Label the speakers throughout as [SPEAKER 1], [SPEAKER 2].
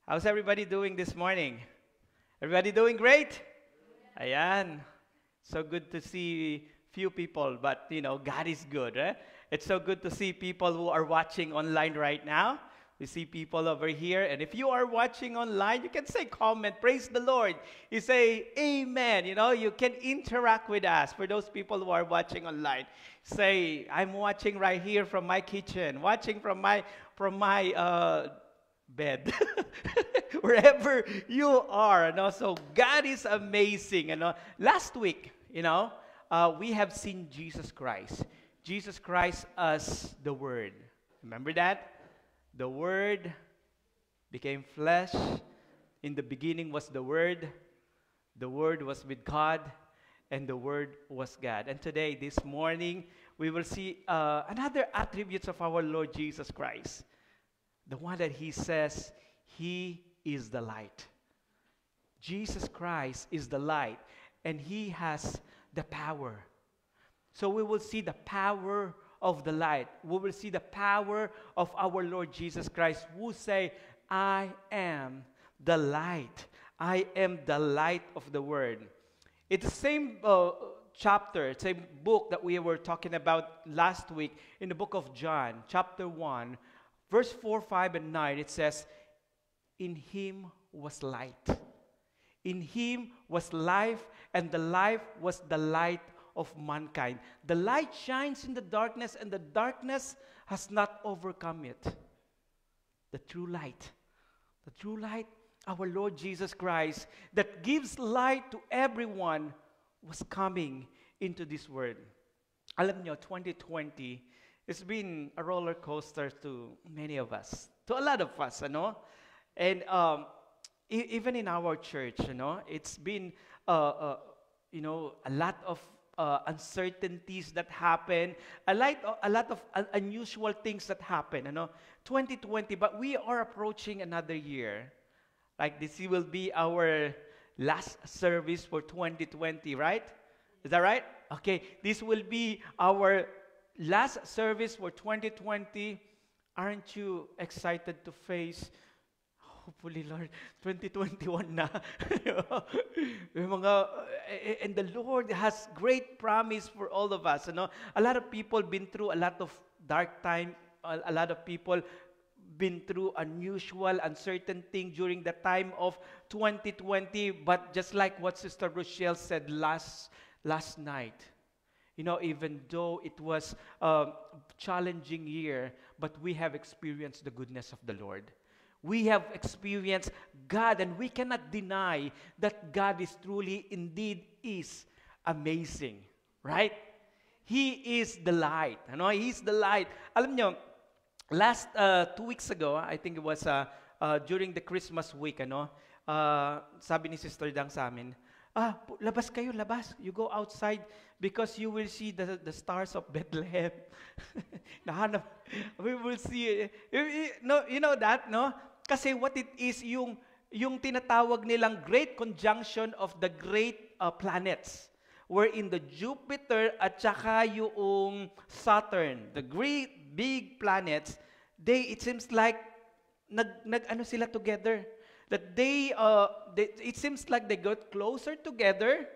[SPEAKER 1] How's everybody doing this morning? Everybody doing great? Ayan. So good to see few people, but God is good, eh? It's so good to see people who are watching online right now. We see people over here, and if you are watching online, you can say comment, praise the Lord. You say amen, you can interact with us. For those people who are watching online, say, I'm watching right here from my kitchen, watching from my bed. Wherever you are. So God is amazing. Last week, we have seen Jesus Christ. Jesus Christ as the Word. Remember that? The Word became flesh. In the beginning was the Word. The Word was with God, and the Word was God. And today, this morning, we will see another attributes of our Lord Jesus Christ. The one that He says, He is the light. Jesus Christ is the light, and He has the power. So we will see the power of the light. We will see the power of our Lord Jesus Christ, who say, I am the light. I am the light of the world. It's the same chapter, same book that we were talking about last week in the book of John, chapter 1, verse 4, 5, and 9. It says, in Him was light. In Him was life, and the life was the light of mankind. The light shines in the darkness, and the darkness has not overcome it. The true light, our Lord Jesus Christ, that gives light to everyone, was coming into this world. Alam nyo, 2020, it's been a roller coaster to many of us, to a lot of us, And even in our church, it's been, a lot of uncertainties that happen, a lot of unusual things that happen, 2020, but we are approaching another year. Like this will be our last service for 2020, right? Is that right? Okay, this will be our last service for 2020. Aren't you excited to face, hopefully, Lord, 2021 na? And the Lord has great promise for all of us. A lot of people been through a lot of dark time. A lot of people been through unusual, uncertain thing during the time of 2020. But just like what Sister Rochelle said last night, even though it was a challenging year, but we have experienced the goodness of the Lord. We have experienced God, and we cannot deny that God is truly, indeed, is amazing. Right? He is the light. He's the light. Alam nyo, last 2 weeks ago, I think it was during the Christmas week, sabi ni Sister Dang sa amin, labas kayo, labas. You go outside because you will see the stars of Bethlehem. Nahanap. We will see. You know that, no? Kasi what it is, yung tinatawag nilang great conjunction of the great planets. Wherein the Jupiter at saka yung Saturn, the great big planets, it seems like nag-ano sila together. That it seems like they got closer together.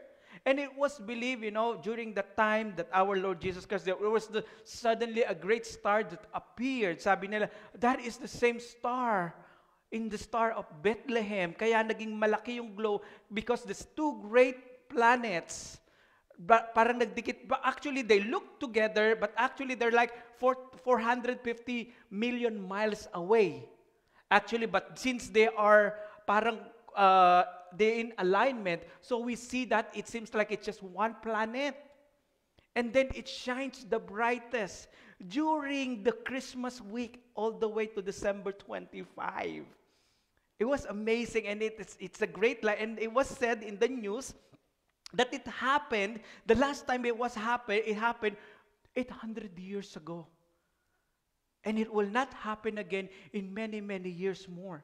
[SPEAKER 1] And it was believed, during the time that our Lord Jesus Christ, there was suddenly a great star that appeared. Sabi nila, that is the same star in the star of Bethlehem. Kaya naging malaki yung glow because these two great planets, parang nagdikit. But actually, they look together, but actually, they're like 450 million miles away. Actually, but since they are parang they're in alignment, so we see that it seems like it's just one planet. And then it shines the brightest during the Christmas week all the way to December 25. It was amazing, and it's a great light. And it was said in the news that it happened, the last time it happened 800 years ago. And it will not happen again in many, many years more.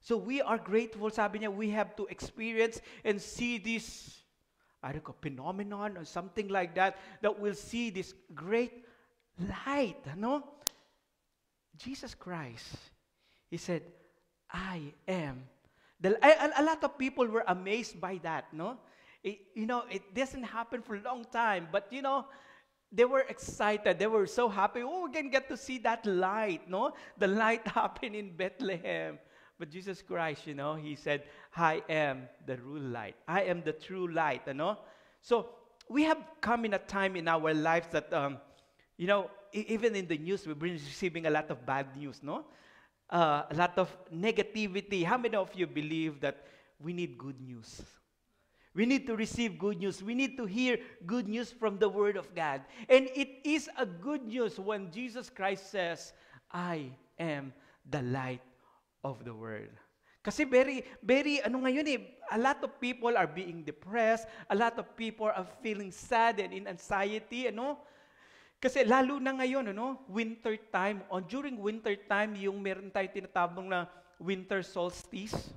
[SPEAKER 1] So we are grateful, sabi niya, we have to experience and see this, I don't know, phenomenon or something like that we'll see this great light, Jesus Christ, He said, I am. A lot of people were amazed by that, no? It doesn't happen for a long time, but they were excited. They were so happy. Oh, we can get to see that light, no? The light happened in Bethlehem. But Jesus Christ, he said, I am the true light. I am the true light, So we have come in a time in our lives that, even in the news, we've been receiving a lot of bad news, no? A lot of negativity. How many of you believe that we need good news? We need to receive good news. We need to hear good news from the Word of God. And it is a good news when Jesus Christ says, I am the light of the world. Kasi very, a lot of people are being depressed. A lot of people are feeling sad and in anxiety, Kasi lalo na ngayon, winter time. During winter time, yung meron tayo tinatawag na winter solstice,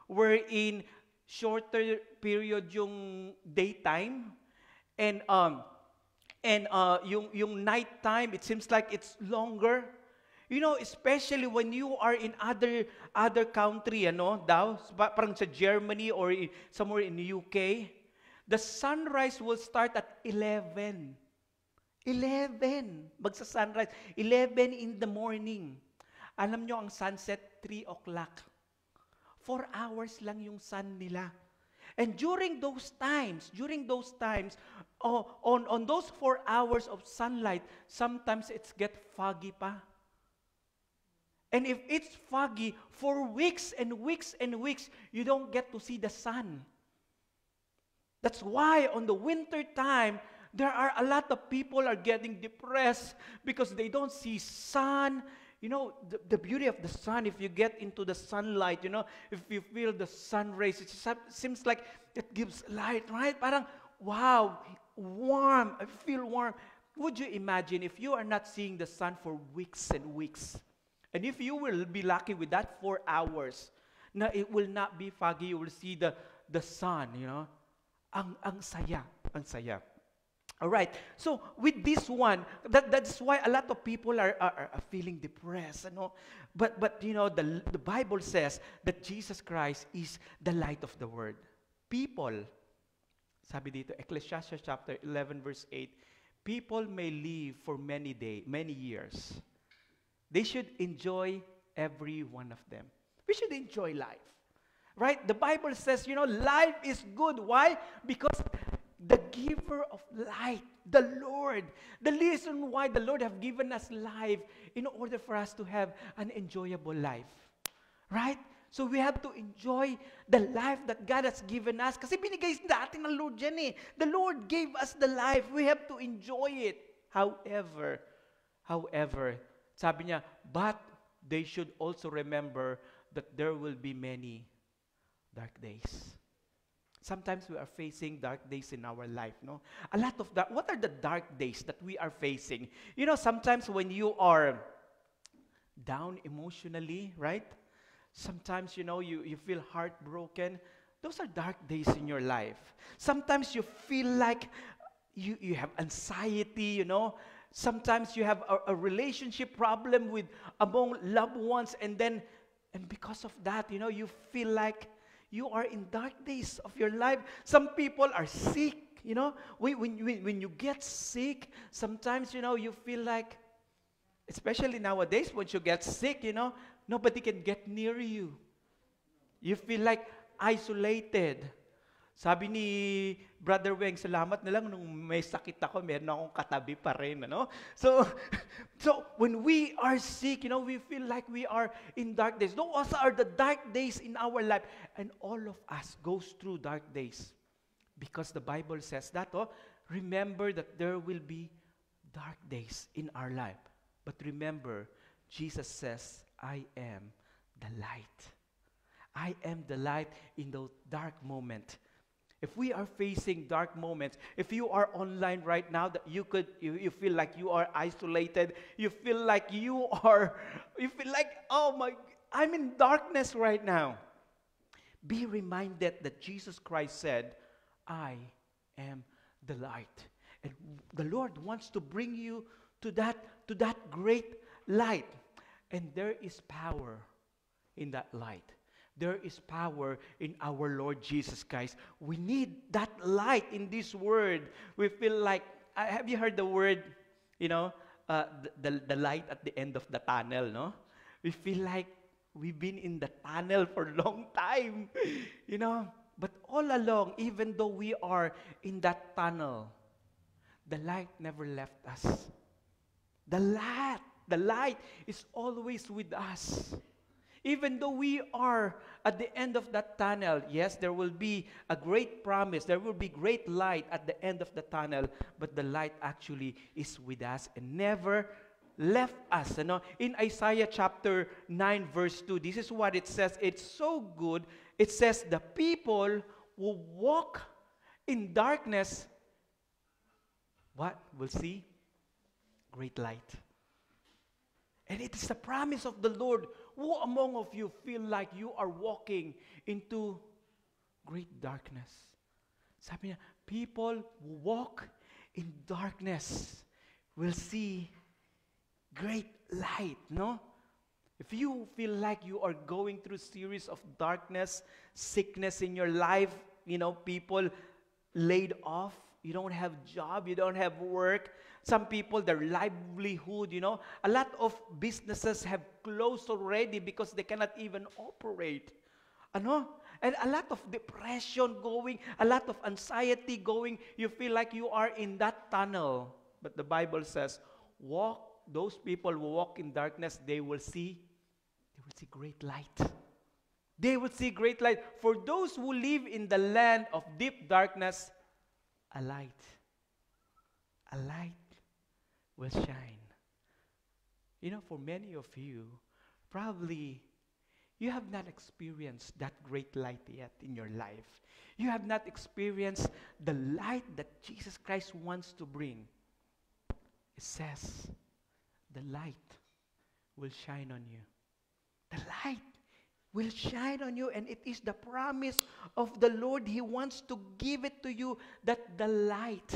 [SPEAKER 1] wherein shorter period yung daytime, and yung night time, it seems like it's longer. Especially when you are in other country, parang sa Germany or somewhere in the UK, the sunrise will start at 11. 11. Magsa-sunrise. 11 in the morning. Alam nyo, ang sunset, 3 o'clock. 4 hours lang yung sun nila. And during those times, on those 4 hours of sunlight, sometimes it's get foggy pa. And if it's foggy, for weeks and weeks and weeks, you don't get to see the sun. That's why on the winter time, there are a lot of people are getting depressed because they don't see sun. The beauty of the sun, if you get into the sunlight, if you feel the sun rays, it seems like it gives light, right? Parang, wow, warm, I feel warm. Would you imagine if you are not seeing the sun for weeks and weeks? And if you will be lucky with that 4 hours, na it will not be foggy, you will see the sun, Ang saya. All right. So with this one, that's why a lot of people are feeling depressed, But the Bible says that Jesus Christ is the light of the world. People, sabi dito, Ecclesiastes chapter 11 verse 8, people may live for many years. They should enjoy every one of them. We should enjoy life. Right? The Bible says, life is good. Why? Because the giver of life, the Lord, the reason why the Lord have given us life in order for us to have an enjoyable life. Right? So we have to enjoy the life that God has given us. Kasi binigay natin ng Lord yan eh. The Lord gave us the life. We have to enjoy it. However, sabi niya, but they should also remember that there will be many dark days. Sometimes we are facing dark days in our life, no? A lot of that. What are the dark days that we are facing? Sometimes when you are down emotionally, right? Sometimes, you feel heartbroken. Those are dark days in your life. Sometimes you feel like you have anxiety, Sometimes you have a relationship problem among loved ones, and because of that, you feel like you are in dark days of your life. Some people are sick, When you get sick, sometimes, you feel like, especially nowadays, when you get sick, nobody can get near you. You feel like isolated. Sabi ni Brother Weng, salamat na lang nung may sakit ako, meron akong katabi pa rin, So when we are sick, we feel like we are in dark days. Those are the dark days in our life. And all of us goes through dark days. Because the Bible says that, remember that there will be dark days in our life. But remember, Jesus says, I am the light. I am the light in those dark moments. If we are facing dark moments, if you are online right now, that you feel like you are isolated, you feel like oh my, I'm in darkness right now. Be reminded that Jesus Christ said, I am the light. And the Lord wants to bring you to that great light. And there is power in that light. There is power in our Lord Jesus Christ. We need that light in this word. We feel like, have you heard the word, you know, the light at the end of the tunnel, no? We feel like we've been in the tunnel for a long time, you know. But all along, even though we are in that tunnel, the light never left us. The light is always with us. Even though we are at the end of that tunnel, yes, there will be a great promise. There will be great light at the end of the tunnel, but the light actually is with us and never left us. You know? In Isaiah chapter 9, verse 2, this is what it says. It's so good. It says, the people who walk in darkness, what? Will see great light. And it is the promise of the Lord. Who among of you feel like you are walking into great darkness? Sabi niya, people who walk in darkness will see great light, no? If you feel like you are going through a series of darkness, sickness in your life, you know, people laid off, you don't have job, you don't have work. Some people, their livelihood, you know, a lot of businesses have closed already because they cannot even operate. Ano? And a lot of depression going, a lot of anxiety going. You feel like you are in that tunnel. But the Bible says, those people who walk in darkness, they will see great light. They will see great light. For those who live in the land of deep darkness, a light will shine. You know, for many of you, probably you have not experienced that great light yet in your life. You have not experienced the light that Jesus Christ wants to bring. It says, the light will shine on you. The light will shine on you, and it is the promise of the Lord. He wants to give it to you, that the light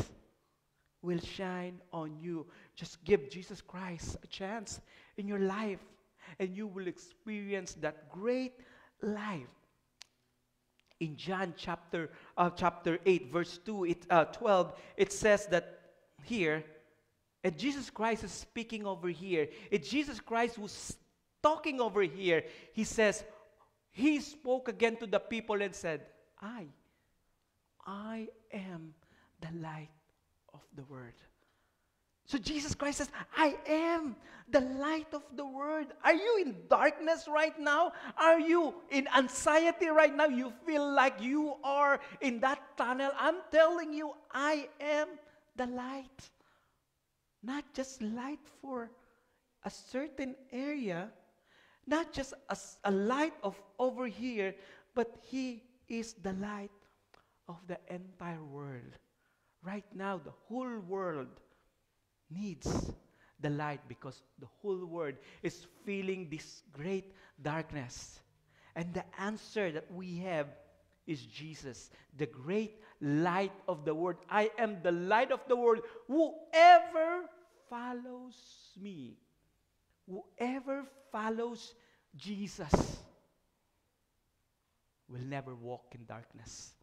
[SPEAKER 1] will shine on you. Just give Jesus Christ a chance in your life, and you will experience that great light. In John chapter 8, verse 12, it says that here, and Jesus Christ is speaking over here. It's Jesus Christ who's talking over here. He says, he spoke again to the people and said, I am the light of the world. So Jesus Christ says, I am the light of the world. Are you in darkness right now? Are you in anxiety right now? You feel like you are in that tunnel? I'm telling you, I am the light. Not just light for a certain area, not just a light of over here, but He is the light of the entire world. Right now, the whole world needs the light because the whole world is feeling this great darkness. And the answer that we have is Jesus, the great light of the world. I am the light of the world. Whoever follows me, whoever follows Jesus will never walk in darkness.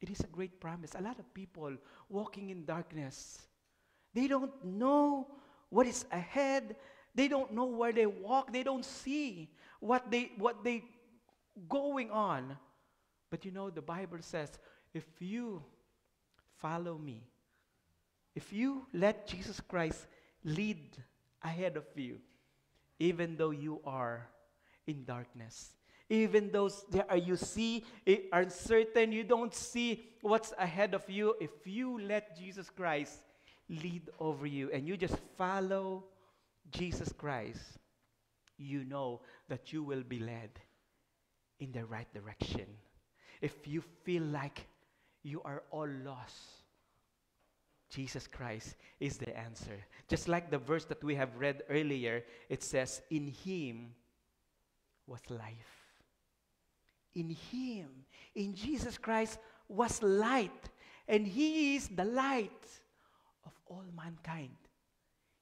[SPEAKER 1] It is a great promise. A lot of people walking in darkness, they don't know what is ahead. They don't know where they walk. They don't see what they going on. But you know, the Bible says, if you follow me, if you let Jesus Christ lead ahead of you, even though you are in darkness, even though you see uncertain, you don't see what's ahead of you, if you let Jesus Christ lead over you and you just follow Jesus Christ, you know that you will be led in the right direction. If you feel like you are all lost, Jesus Christ is the answer. Just like the verse that we have read earlier, it says, in Him was life. In Him, in Jesus Christ, was light. And He is the light of all mankind.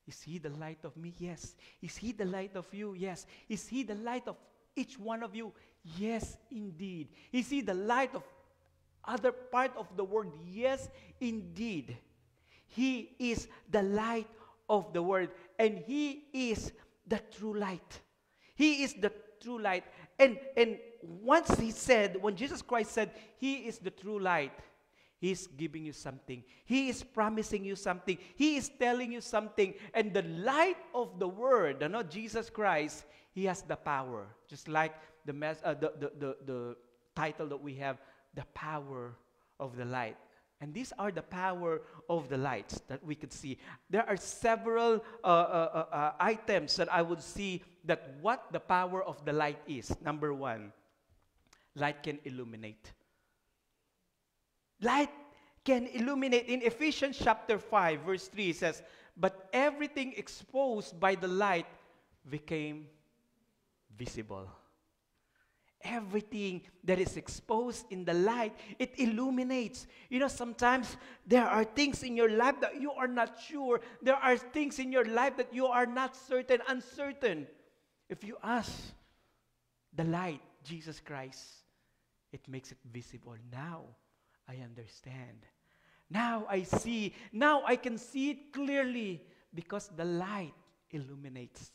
[SPEAKER 1] Is He the light of me? Yes. Is He the light of you? Yes. Is He the light of each one of you? Yes, indeed. Is He the light of other part of the world? Yes, indeed. He is the light of the world, and He is the true light. He is the true light. And once when Jesus Christ said, He is the true light, He is giving you something. He is promising you something. He is telling you something. And the light of the Word, Jesus Christ, He has the power. Just like the title that we have, the power of the light. And these are the power of the lights that we could see. There are several items that I would see that what the power of the light is. Number one, light can illuminate. Light can illuminate. In Ephesians chapter 5, verse 3, it says, "But everything exposed by the light became visible." Everything that is exposed in the light, it illuminates. Sometimes there are things in your life that you are not sure. There are things in your life that you are not uncertain. If you ask the light, Jesus Christ, it makes it visible. Now I understand. Now I see. Now I can see it clearly because the light illuminates,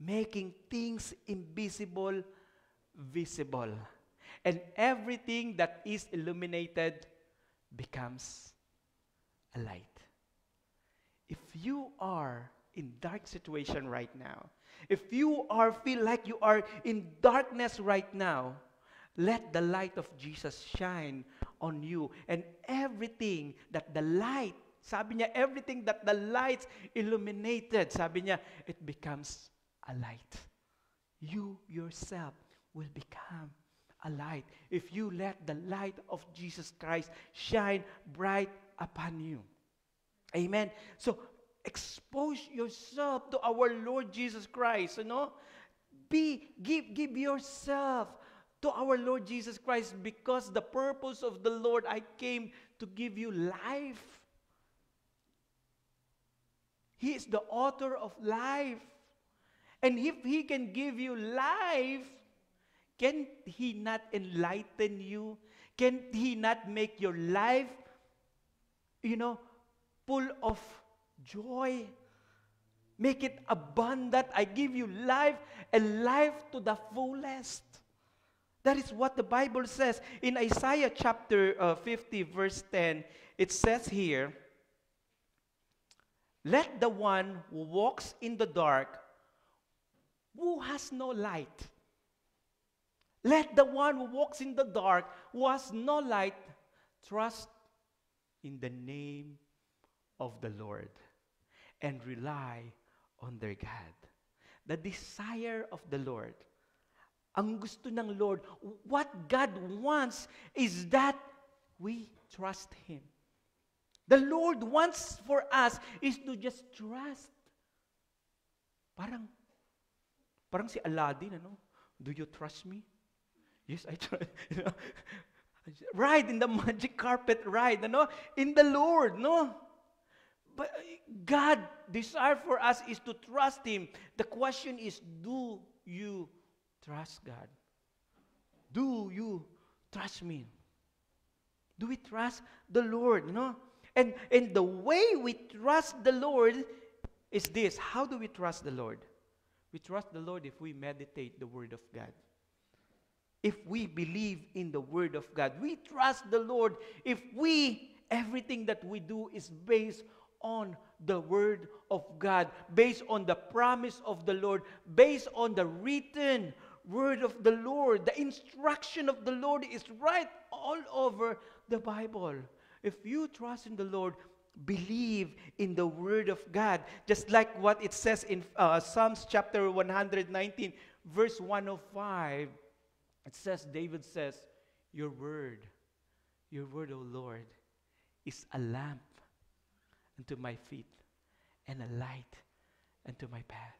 [SPEAKER 1] making things invisible visible. And everything that is illuminated becomes a light. If you are in dark situation right now, if you feel like you are in darkness right now, let the light of Jesus shine on you. And everything that the light, sabi niya, everything that the lights illuminated, sabi niya, it becomes a light. You yourself will become a light if you let the light of Jesus Christ shine bright upon you. Amen. So expose yourself to our Lord Jesus Christ. Give yourself to our Lord Jesus Christ, because the purpose of the Lord, I came to give you life. He is the author of life. And if He can give you life, can He not enlighten you? Can He not make your life, full of joy? Make it abundant. I give you life, and life to the fullest. That is what the Bible says. In Isaiah chapter 50, verse 10, it says here, "Let the one who walks in the dark, who has no light, let the one who walks in the dark, who has no light, trust in the name of the Lord and rely on their God." The desire of the Lord, ang gusto ng Lord, what God wants is that we trust Him. The Lord wants for us is to just trust. Parang si Aladdin, Do you trust me? Yes, I trust. Ride in the magic carpet ride, in the Lord, But God desire for us is to trust Him. The question is, do you trust God? Do you trust me? Do we trust the Lord? And the way we trust the Lord is this. How do we trust the Lord? We trust the Lord if we meditate the Word of God. If we believe in the Word of God. We trust the Lord if everything that we do is based on the Word of God, based on the promise of the Lord, based on the written Word of the Lord. The instruction of the Lord is right all over the Bible. If you trust in the Lord, believe in the Word of God. Just like what it says in Psalms chapter 119, verse 105. It says, David says, Your word, O Lord, is a lamp unto my feet and a light unto my path.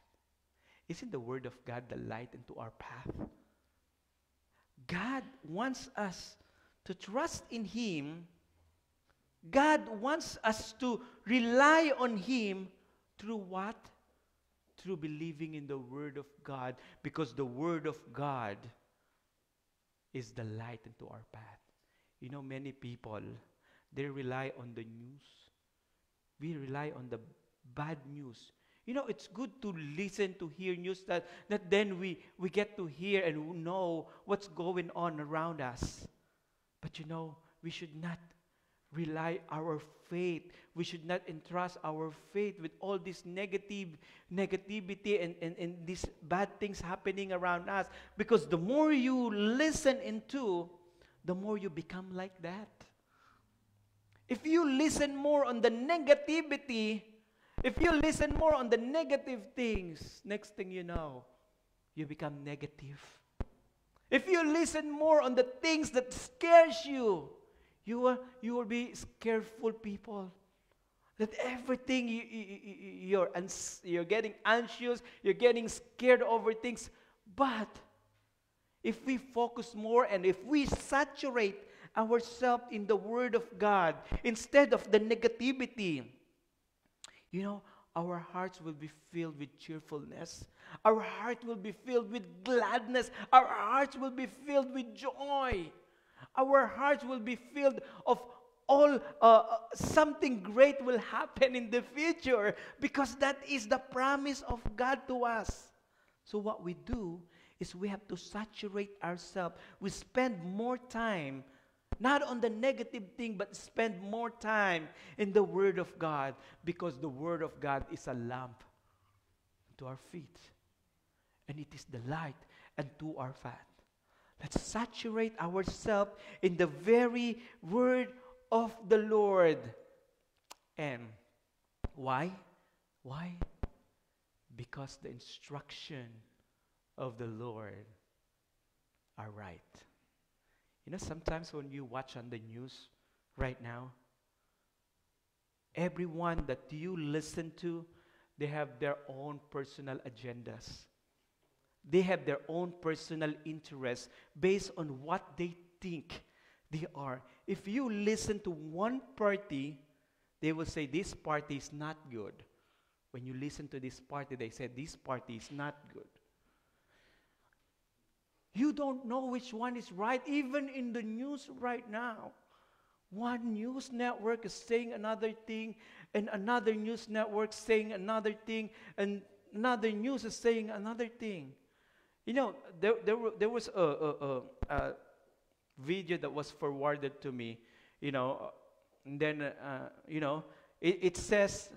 [SPEAKER 1] Isn't the Word of God the light into our path? God wants us to trust in Him. God wants us to rely on Him Through what? Through believing in the Word of God, because the Word of God is the light into our path. You know, many people, they rely on the news. We rely on the bad news. You know, it's good to listen, to hear news that then we get to hear and know what's going on around us. But you know, we should not rely our faith. We should not entrust our faith with all this negativity and these bad things happening around us. Because the more you listen into, the more you become like that. If you listen more on the negativity, if you listen more on the negative things, next thing you know, you become negative. If you listen more on the things that scares you, you will be scareful people. That everything you're getting anxious, you're getting scared over things. But if we focus more and if we saturate ourselves in the Word of God instead of the negativity, you know, our hearts will be filled with cheerfulness. Our heart will be filled with gladness. Our hearts will be filled with joy. Our hearts will be filled of all something great will happen in the future, because that is the promise of God to us. So what we do is we have to saturate ourselves. We spend more time not on the negative thing, but spend more time in the Word of God, because the Word of God is a lamp to our feet, and it is the light unto our path. Let's saturate ourselves in the very Word of the Lord. And why? Why? Because the instruction of the Lord are right. You know, sometimes when you watch on the news right now, everyone that you listen to, they have their own personal agendas. They have their own personal interests based on what they think they are. If you listen to one party, they will say this party is not good. When you listen to this party, they say this party is not good. You don't know which one is right, even in the news right now. One news network is saying another thing, and another news network saying another thing, and another news is saying another thing. You know, there was a video that was forwarded to me, you know, and then, you know, it says,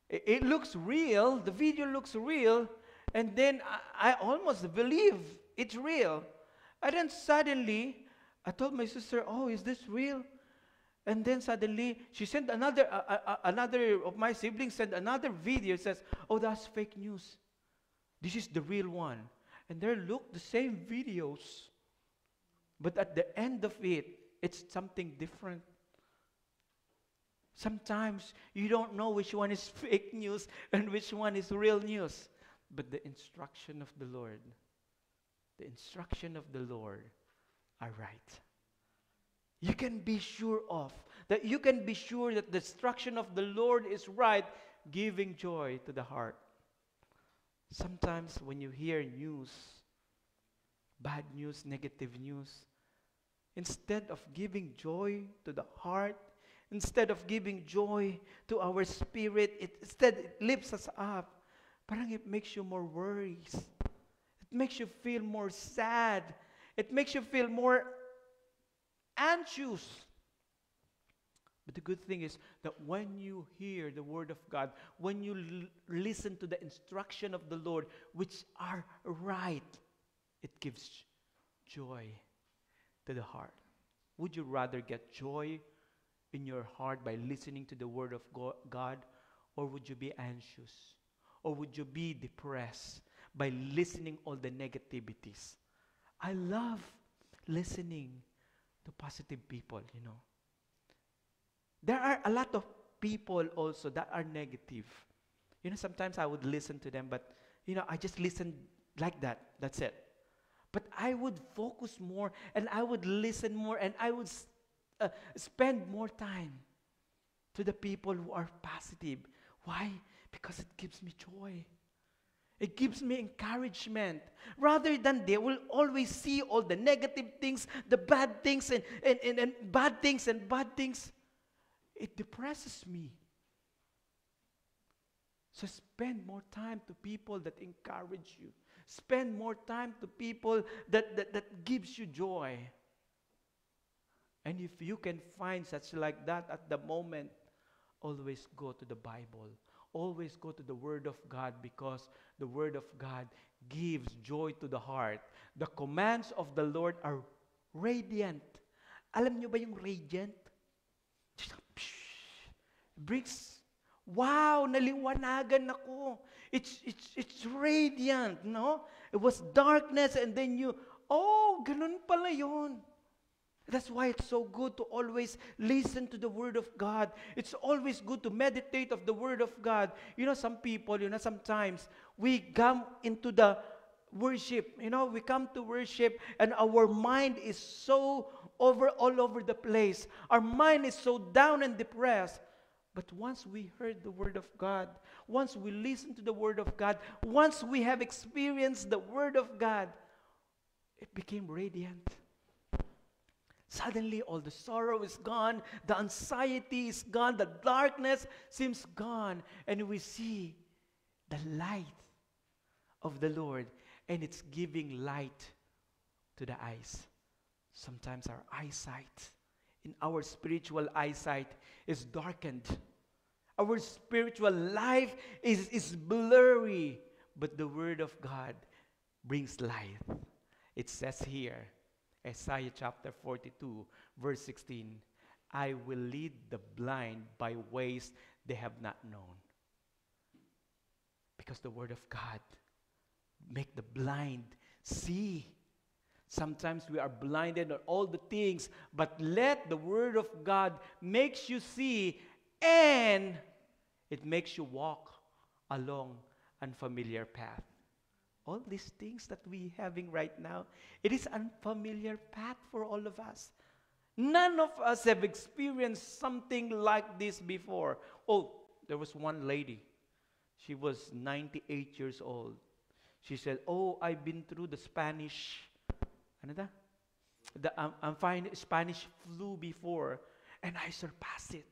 [SPEAKER 1] it looks real, the video looks real, and then I almost believe it's real. And then suddenly, I told my sister, oh, is this real? And then suddenly, she sent another of my siblings sent another video, says, oh, that's fake news. This is the real one. And there look the same videos. But at the end of it, it's something different. Sometimes you don't know which one is fake news and which one is real news. But the instruction of the Lord are right. You can be sure of that. You can be sure that the instruction of the Lord is right, giving joy to the heart. Sometimes when you hear news, bad news, negative news, instead of giving joy to the heart, instead of giving joy to our spirit, it lifts us up. Parang it makes you more worries. It makes you feel more sad. It makes you feel more anxious. But the good thing is that when you hear the Word of God, when you listen to the instruction of the Lord, which are right, it gives joy to the heart. Would you rather get joy in your heart by listening to the Word of God, or would you be anxious? Or would you be depressed by listening all the negativities? I love listening to positive people, you know. There are a lot of people also that are negative. You know, sometimes I would listen to them, but, you know, I just listen like that. That's it. But I would focus more, and I would listen more, and I would spend more time to the people who are positive. Why? Because it gives me joy. It gives me encouragement. Rather than they will always see all the negative things, the bad things, and bad things and bad things. It depresses me. So spend more time to people that encourage you. Spend more time to people that gives you joy. And if you can find such like that at the moment, always go to the Bible. Always go to the Word of God, because the Word of God gives joy to the heart. The commands of the Lord are radiant. Alam nyo ba yung radiant? Brings, wow, naliwanagan ako. It's radiant, no? It was darkness and then ganun pala yun. That's why it's so good to always listen to the Word of God. It's always good to meditate of the Word of God. Some people, sometimes we come into the worship. We come to worship and our mind is so all over the place. Our mind is so down and depressed. But once we heard the Word of God, once we listen to the Word of God, once we have experienced the Word of God, it became radiant. Suddenly, all the sorrow is gone, the anxiety is gone, the darkness seems gone, and we see the light of the Lord, and it's giving light to the eyes. Sometimes our eyesight, in our spiritual eyesight, is darkened. Our spiritual life is blurry, but the Word of God brings light. It says here, Isaiah chapter 42, verse 16, I will lead the blind by ways they have not known. Because the Word of God make the blind see. Sometimes we are blinded on all the things, but let the Word of God makes you see, and it makes you walk along unfamiliar path. All these things that we having right now, it is unfamiliar path for all of us. None of us have experienced something like this before. Oh, there was one lady. She was 98 years old. She said, I've been through the Spanish, I'm fine, Spanish flu before, and I surpassed it.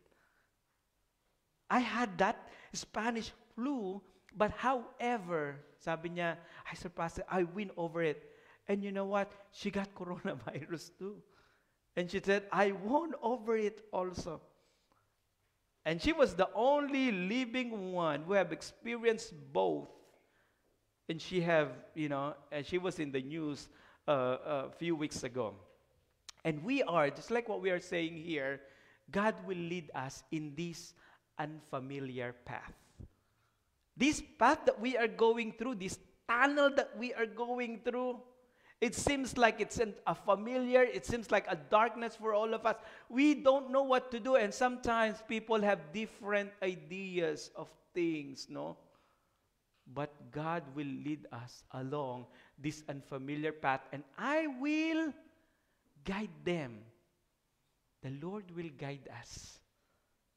[SPEAKER 1] I had that Spanish flu, but however, sabi niya, I surpassed it, I win over it. And you know what? She got coronavirus too. And she said, I won over it also. And she was the only living one who have experienced both. And she have, and she was in the news a few weeks ago. And we are, just like what we are saying here, God will lead us in this unfamiliar path. This path that we are going through, this tunnel that we are going through, it seems like it's a familiar, it seems like a darkness for all of us. We don't know what to do, and sometimes people have different ideas of things, no? But God will lead us along this unfamiliar path, and I will guide them. The Lord will guide us.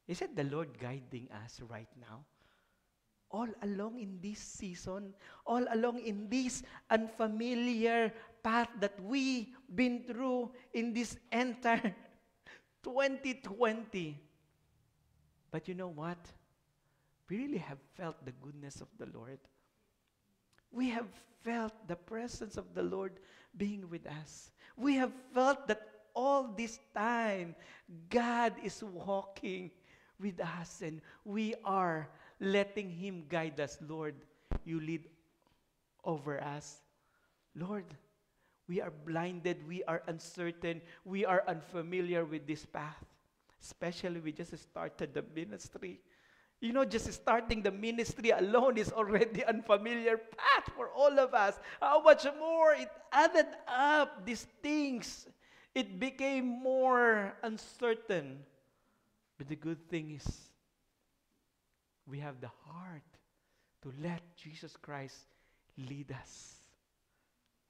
[SPEAKER 1] Is it the Lord guiding us right now? All along in this season, all along in this unfamiliar path that we've been through in this entire 2020. But you know what? We really have felt the goodness of the Lord. We have felt the presence of the Lord being with us. We have felt that all this time, God is walking with us, and we are letting Him guide us. Lord, you lead over us. Lord, we are blinded, we are uncertain, we are unfamiliar with this path. Especially we just started the ministry. Just starting the ministry alone is already unfamiliar path for all of us. How much more it added up these things. It became more uncertain. But the good thing is, we have the heart to let Jesus Christ lead us.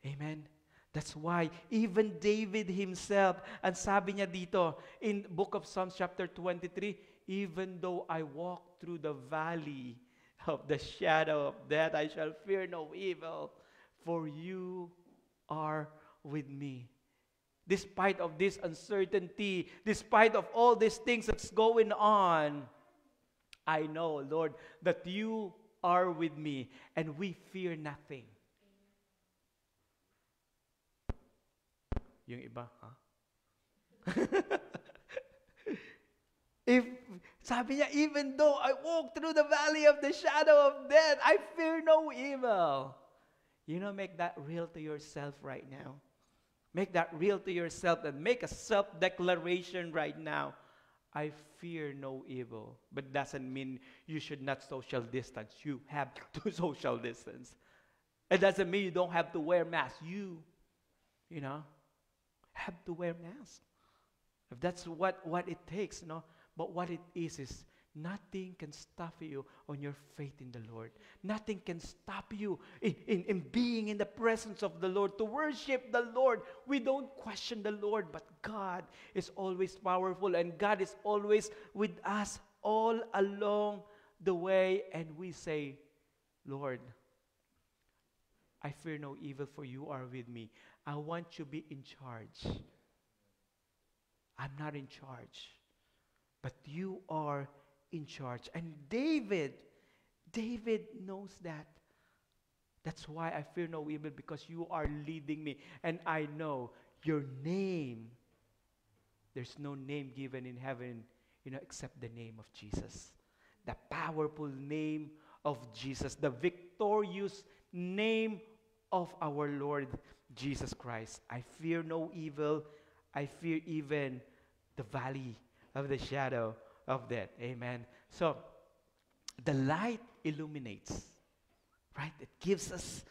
[SPEAKER 1] Amen. That's why even David himself, and sabi niya dito in book of Psalms chapter 23, even though I walk through the valley of the shadow of death, I shall fear no evil, for you are with me. Despite of this uncertainty, despite of all these things that's going on, I know, Lord, that you are with me and we fear nothing. Yung iba, ha? If, sabi niya, even though I walk through the valley of the shadow of death, I fear no evil. You know, make that real to yourself right now. Make that real to yourself and make a self-declaration right now. I fear no evil. But doesn't mean you should not social distance. You have to social distance. It doesn't mean you don't have to wear masks. You know, have to wear masks. If that's what it takes, you know. But what it is nothing can stop you on your faith in the Lord. Nothing can stop you in being in the presence of the Lord, to worship the Lord. We don't question the Lord, but God is always powerful, and God is always with us all along the way. And we say, Lord, I fear no evil, for you are with me. I want you to be in charge. I'm not in charge, but you are in charge. And David knows that. That's why I fear no evil, because you are leading me. And I know your name. There's no name given in heaven, except the name of Jesus. The powerful name of Jesus. The victorious name of our Lord Jesus Christ. I fear no evil. I fear even the valley of the shadow of death. Amen. So, the light illuminates, right? It gives us,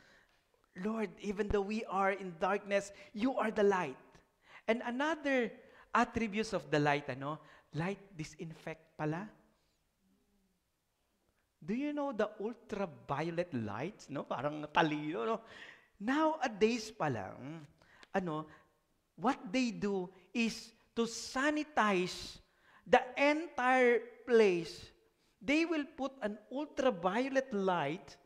[SPEAKER 1] Lord, even though we are in darkness, you are the light. And another attributes of the light, light disinfect pala. Do you know the ultraviolet lights, Parang talino, no? Nowadays pa lang, what they do is to sanitize the entire place. They will put an ultraviolet light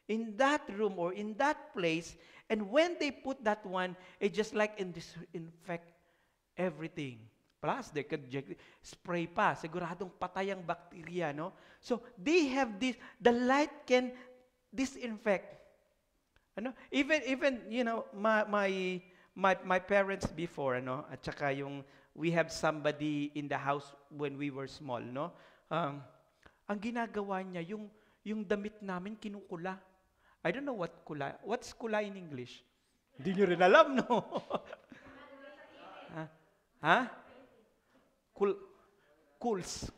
[SPEAKER 1] in that room or in that place, and when they put that one, it just like disinfect everything. Plus, they could spray pa. Siguradong patay ang bacteria, no? So, they have this, the light can disinfect. Even my parents before, at saka we have somebody in the house when we were small, ang ginagawa niya, yung damit namin kinukula. I don't know what kula. What's kula in English? Hindi nyo rin alam, no? Ha? Cools.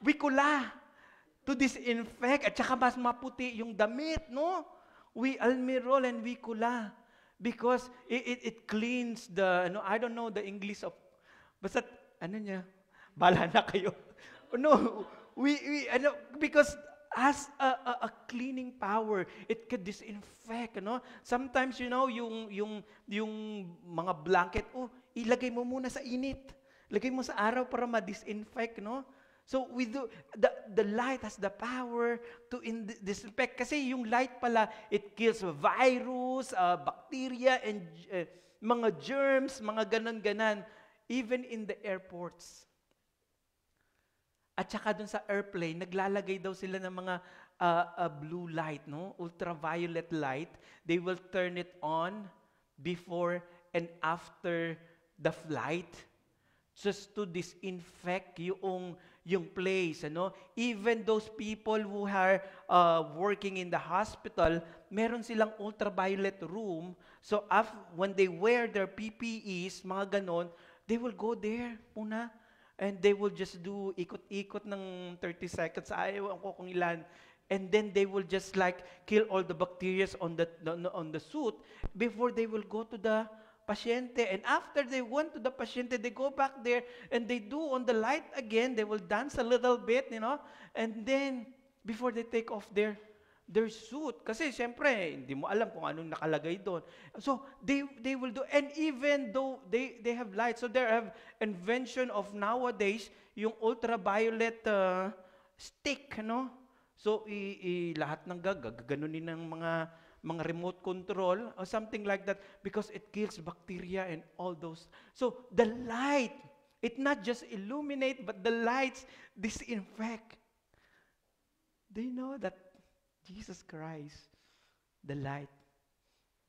[SPEAKER 1] We kula to disinfect, at saka mas maputi yung damit, no? We almirol and we kula. Because it cleans the, I don't know the English of, basta, bala na kayo. No, because as a cleaning power, it can disinfect, Sometimes, yung mga blanket, ilagay mo muna sa init. Lagay mo sa araw para ma-disinfect, So we do, the light has the power to disinfect. Kasi yung light pala, it kills virus, bacteria, and mga germs, mga ganan-ganan. Even in the airports. At saka dun sa airplane, naglalagay daw sila ng mga blue light, ultraviolet light. They will turn it on before and after the flight, just to disinfect yung place, Even those people who are working in the hospital, meron silang ultraviolet room. So when they wear their PPEs, mga ganon, they will go there muna. And they will just do ikot-ikot ng 30 seconds. Ayaw ko kung ilan. And then they will just like kill all the bacteria on the suit before they will go to the pasyente. And after they went to the pasyente, they go back there and they do on the light again. They will dance a little bit, And then, before they take off their suit. Kasi, siyempre, hindi mo alam kung anong nakalagay doon. So, they will do, and even though they have lights, so they have invention of nowadays, yung ultraviolet stick, So, lahat ng gaganunin ng mga remote control or something like that because it kills bacteria and all those. So, the light, it not just illuminate, but the lights disinfect. Do you know that Jesus Christ, the light,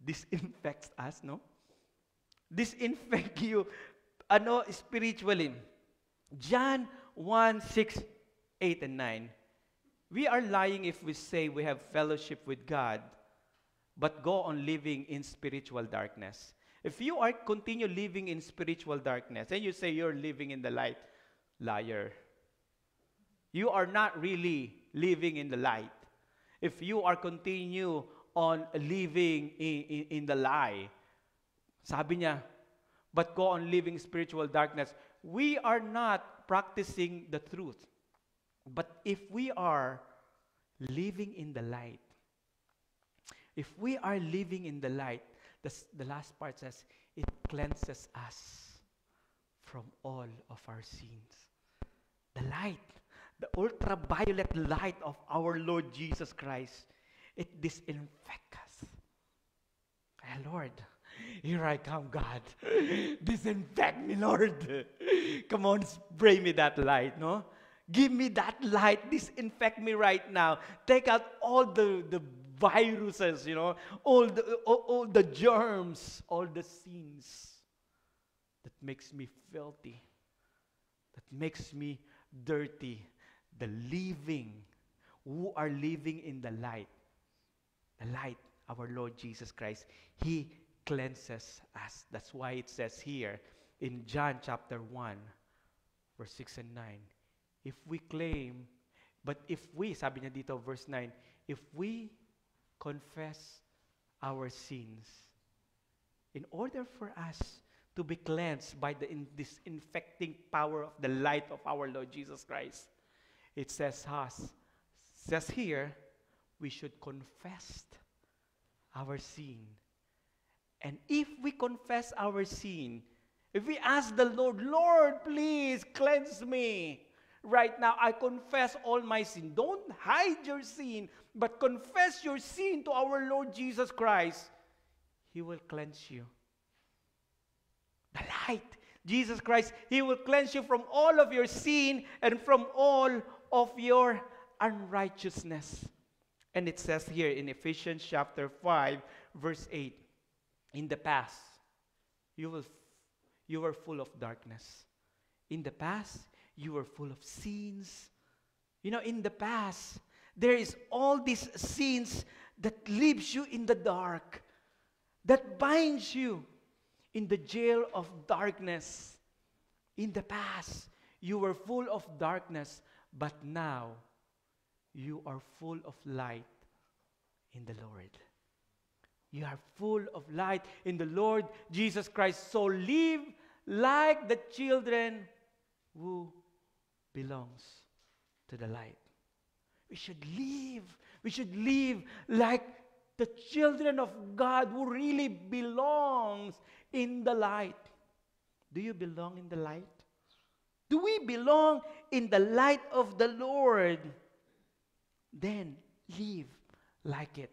[SPEAKER 1] disinfects us, no? Disinfect you, spiritually. John 1:6, 8, and 9. We are lying if we say we have fellowship with God, but go on living in spiritual darkness. If you are continue living in spiritual darkness, and you say you're living in the light, liar. You are not really living in the light. If you are continue on living in the lie, sabi niya, but go on living spiritual darkness. We are not practicing the truth. But if we are living in the light, if we are living in the light, the last part says, it cleanses us from all of our sins. The light, the ultraviolet light of our Lord Jesus Christ, it disinfects us. Kaya Lord, here I come, God. Disinfect me, Lord. Come on, spray me that light, no? Give me that light. Disinfect me right now. Take out all the viruses, all the germs, all the sins that makes me filthy, that makes me dirty. The living, who are living in the light, our Lord Jesus Christ, He cleanses us. That's why it says here in John chapter 1, verse 6 and 9, if we claim, but if we, sabi niya dito, verse 9, if we confess our sins, in order for us to be cleansed by the disinfecting power of the light of our Lord Jesus Christ, it says here, we should confess our sin. And if we confess our sin, if we ask the Lord, Lord, please cleanse me. Right now, I confess all my sin. Don't hide your sin, but confess your sin to our Lord Jesus Christ. He will cleanse you. The light, Jesus Christ, He will cleanse you from all of your sin and from all of your unrighteousness. And it says here in Ephesians chapter 5, verse 8, in the past, you were full of darkness. In the past, you were full of sins. In the past, there is all these sins that leaves you in the dark, that binds you in the jail of darkness. In the past, you were full of darkness, but now, you are full of light in the Lord. You are full of light in the Lord Jesus Christ. So live like the children who belongs to the light. We should live like the children of God who really belongs in the light. Do you belong in the light? Do we belong in the light of the Lord? Then live like it.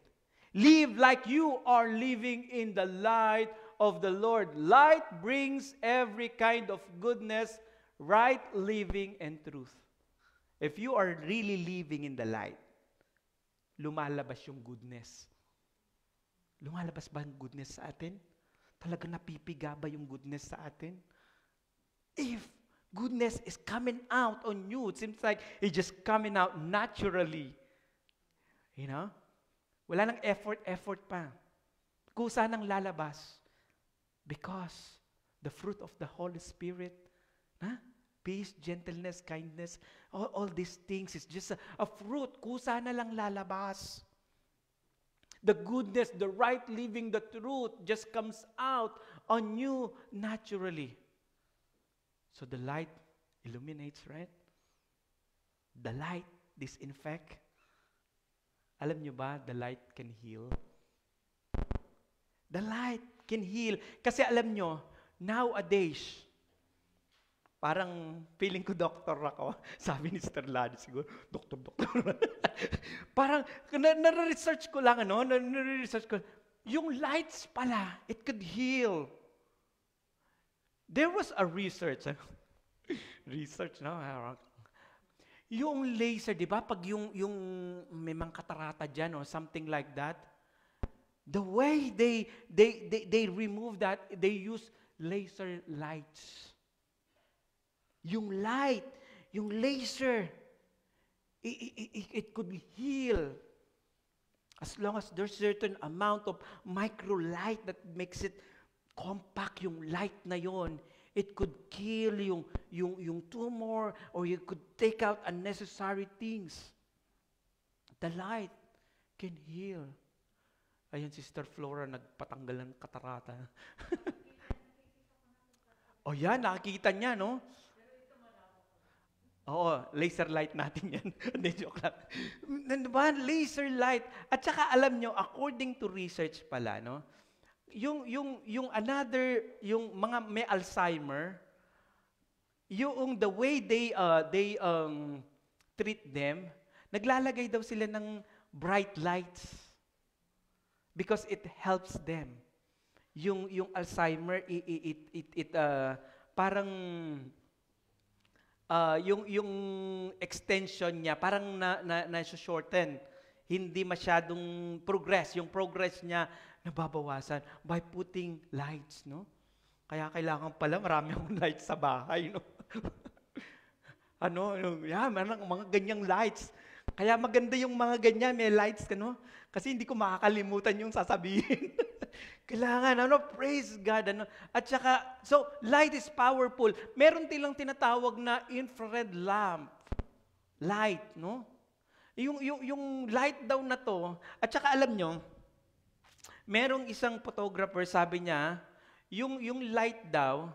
[SPEAKER 1] Live like you are living in the light of the Lord. Light brings every kind of goodness, right living, and truth. If you are really living in the light, lumalabas yung goodness. Lumalabas ba ang goodness sa atin? Talaga napipiga ba yung goodness sa atin? If goodness is coming out on you, it seems like it's just coming out naturally. Wala nang effort pa. Kusa nang lalabas. Because the fruit of the Holy Spirit, peace, gentleness, kindness, all these things is just a fruit. Kusa na lang lalabas. The goodness, the right living, the truth just comes out on you naturally. So the light illuminates, right? The light disinfects. Alam nyo ba, the light can heal? The light can heal. Kasi alam nyo, nowadays, Parang feeling ko doktor ako. Sabi ni Sister Ladi siguro, doktor. Parang na-research ko lang, na-research ko. Yung lights pala, it could heal. There was a research. Research, no? Yung laser, di ba? Pag yung may mga katarata dyan or something like that, the way they remove that, they use laser lights. Yung light, yung laser, it could heal. As long as there's certain amount of micro light that makes it compact, yung light na yon, it could kill yung tumor, or you could take out unnecessary things. The light can heal. Ayan, Sister Flora, nagpatanggal ng katarata. O yan, nakikita niya, no? Oo, laser light natin yan. Hindi, joke lang. Diba? Laser light. At saka alam nyo, according to research pala, no? Yung mga may Alzheimer, the way they treat them, naglalagay daw sila ng bright lights because it helps them. Yung Alzheimer, parang yung extension niya parang na-shorten. Hindi masyadong progress. Yung progress niya nababawasan by putting lights, no? Kaya kailangan pala marami akong lights sa bahay, no? Mga ganyang lights. Kaya maganda yung mga ganyan, may lights, no? Kasi hindi ko makakalimutan yung sasabihin. Kailangan, praise God, At saka, so, light is powerful. Meron tilang tinatawag na infrared lamp. Light, no? Yung light daw na to, at saka alam nyo, merong isang photographer, sabi niya, yung light daw,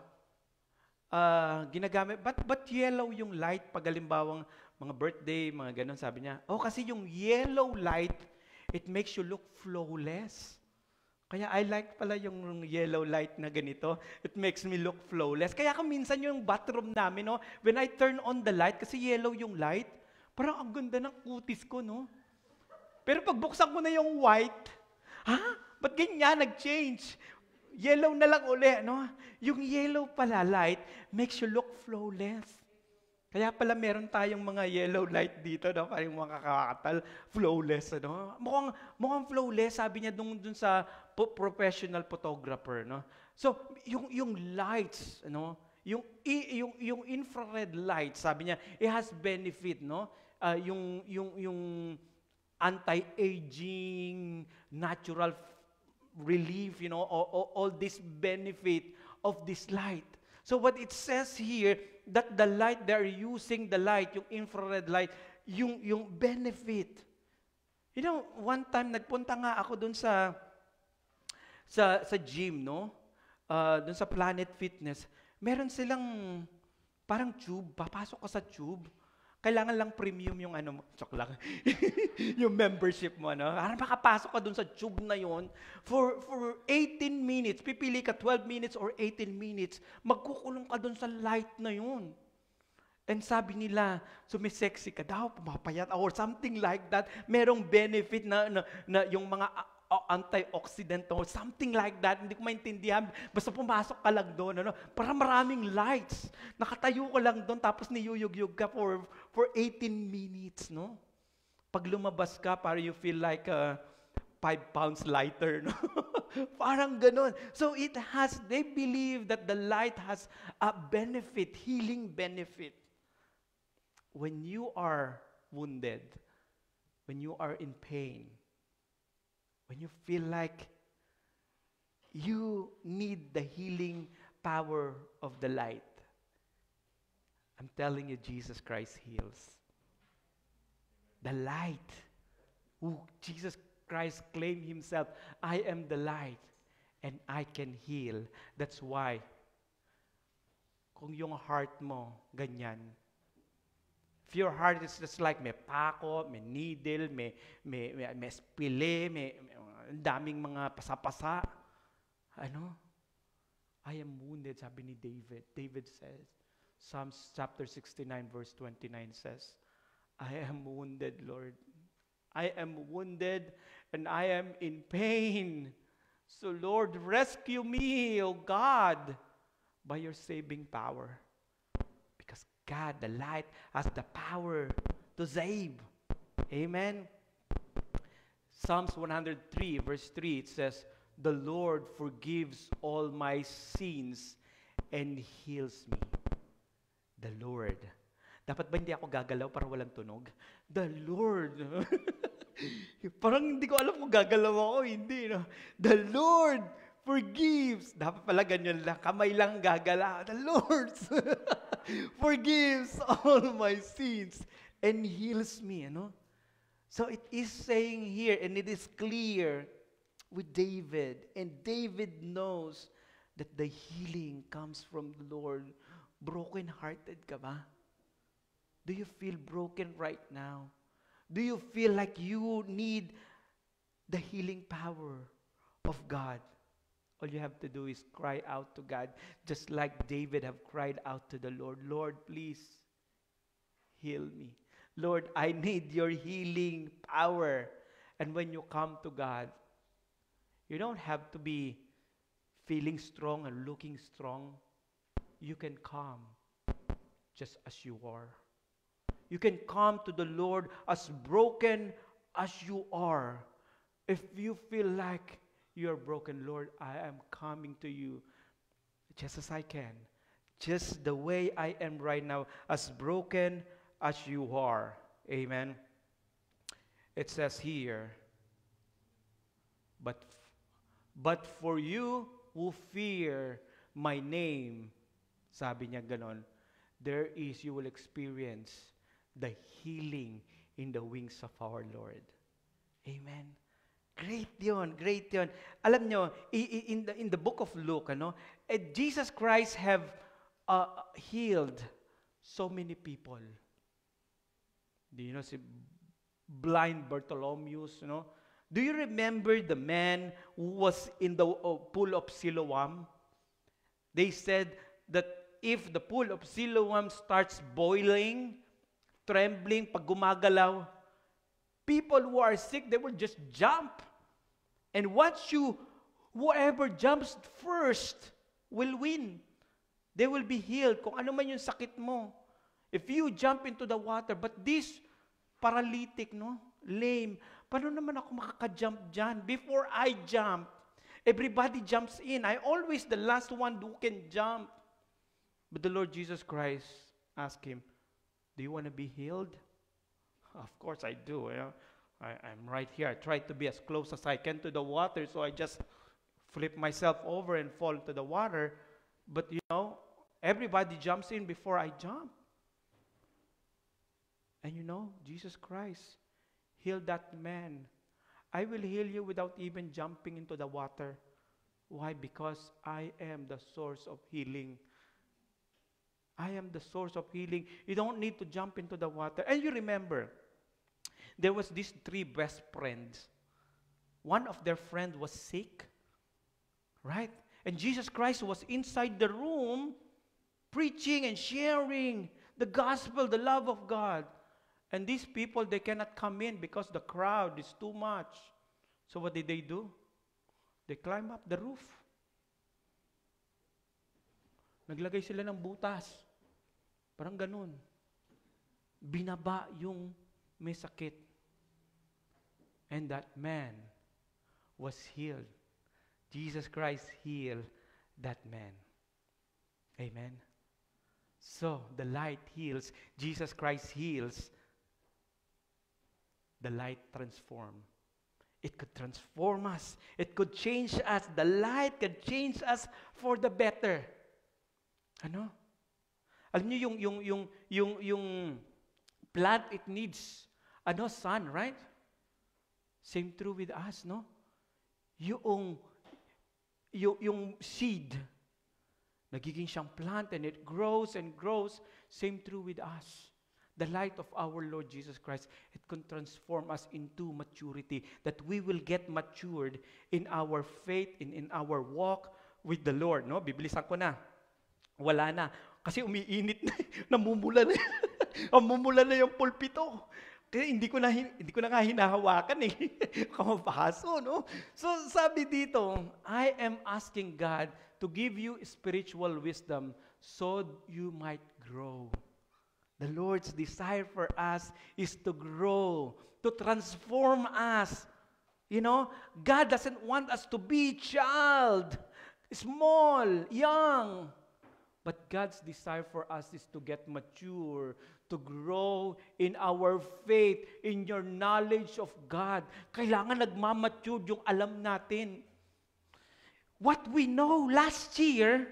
[SPEAKER 1] ginagamit, but yellow yung light pag halimbawang mga birthday, mga ganun, sabi niya. Kasi yung yellow light, it makes you look flawless. Kaya I like pala yung yellow light na ganito. It makes me look flawless. Kaya minsan yung bathroom namin, no, when I turn on the light, kasi yellow yung light, parang ang ganda ng kutis ko, no? Pero pag buksan ko na yung white, ba't ganyan nag-change? Yellow na lang uli, no? Yung yellow pala light makes you look flawless. Kaya pala meron tayong mga yellow light dito, no? Parang mga kakakatal, flawless, ano? Mukhang flawless, sabi niya dun sa professional photographer, no? So, yung lights, ano? Yung infrared light, sabi niya, it has benefit, no? Yung anti-aging, natural relief, all this benefit of this light. So what it says here, that the light, they're using the light, yung infrared light, yung benefit. One time, nagpunta nga ako dun sa gym, no? Dun sa Planet Fitness. Meron silang parang tube, papasok ka sa tube. Kailangan lang premium yung joke lang. Yung membership mo, Para makapasok ka dun sa tube na yon for 18 minutes. Pipili ka 12 minutes or 18 minutes. Magkukulong ka dun sa light na yun. And sabi nila, sumisexy ka daw, pumapayat, or something like that. Merong benefit na yung mga antioxidant or something like that. Hindi ko maintindihan. Basta pumasok ka lang doon. Para maraming lights. Nakatayo ka lang doon tapos niyuyug-yug ka for 18 minutes. No? Pag lumabas ka, para you feel like 5 pounds lighter. No? Parang ganun. So they believe that the light has a benefit, healing benefit. When you are wounded, when you are in pain, when you feel like you need the healing power of the light, I'm telling you, Jesus Christ heals. The light, who Jesus Christ claimed himself, I am the light, and I can heal. That's why, kung yung heart mo, ganyan, if your heart is just like may pako, may needle, may spile, may daming mga pasapasa, I am wounded, sabi ni David. David says, Psalms chapter 69 verse 29 says, I am wounded, Lord. I am wounded and I am in pain. So Lord, rescue me, O God, by your saving power. Because God, the light, has the power to save. Amen. Psalms 103 verse 3, it says, the Lord forgives all my sins and heals me. The Lord. Dapat ba hindi ako gagalaw para walang tunog? The Lord. Parang hindi ko alam kung gagalaw ako. Hindi. No? The Lord forgives. Dapat pala ganyan lang. Kamay lang gagalaw. The Lord forgives all my sins and heals me. Ano? So it is saying here, and it is clear with David. And David knows that the healing comes from the Lord. Broken-hearted ka ba? Do you feel broken right now? Do you feel like you need the healing power of God? All you have to do is cry out to God, just like David have cried out to the Lord. Lord, please heal me. Lord, I need your healing power. And when you come to God, you don't have to be feeling strong and looking strong. You can come just as you are. You can come to the Lord as broken as you are. If you feel like you're broken, Lord, I am coming to you just as I can. Just the way I am right now, as broken as you are. Amen. It says here, but for you who fear my name, sabi niya ganon, you will experience the healing in the wings of our Lord. Amen. Great yun, great yun. Alam nyo, in the book of Luke, Jesus Christ have healed so many people. Do you know si blind Bartholomew, Do you remember the man who was in the pool of Siloam? They said that if the pool of Siloam starts boiling, trembling, pag gumagalaw, people who are sick, they will just jump. And whoever jumps first will win. They will be healed. Kung ano man yung sakit mo. If you jump into the water, but this paralytic, lame, paano naman ako makaka-jump dyan? Before I jump, everybody jumps in. I always the last one who can jump. But the Lord Jesus Christ asked him, do you want to be healed? Of course I do. I'm right here. I try to be as close as I can to the water, so I just flip myself over and fall into the water. But everybody jumps in before I jump. And Jesus Christ healed that man. I will heal you without even jumping into the water. Why? Because I am the source of healing. I am the source of healing. You don't need to jump into the water. And you remember, there was these 3 best friends. One of their friends was sick, right? And Jesus Christ was inside the room preaching and sharing the gospel, the love of God. And these people, they cannot come in because the crowd is too much. So what did they do? They climb up the roof. Naglagay sila ng butas. Parang ganun. Binaba yung may sakit. And that man was healed. Jesus Christ healed that man. Amen. So, the light heals. Jesus Christ heals. The light transforms. It could transform us. It could change us. The light could change us for the better. Ano? Alam niyo yung plant, it needs sun, right? Same true with us, no? Yung seed, nagiging siyang plant and it grows and grows. Same true with us. The light of our Lord Jesus Christ, it can transform us into maturity, that we will get matured in our faith, in our walk with the Lord. No? Bibilisan ko na. Wala na. Kasi umiinit na, namumula na. Namumula na yung pulpito. Kaya hindi ko na nga hinahawakan eh. Kamapaso, no? So sabi dito, I am asking God to give you spiritual wisdom so you might grow. The Lord's desire for us is to grow, to transform us. You know, God doesn't want us to be child, small, young. But God's desire for us is to get mature, to grow in our faith, in your knowledge of God. Kailangan nagmamature yung alam natin. What we know last year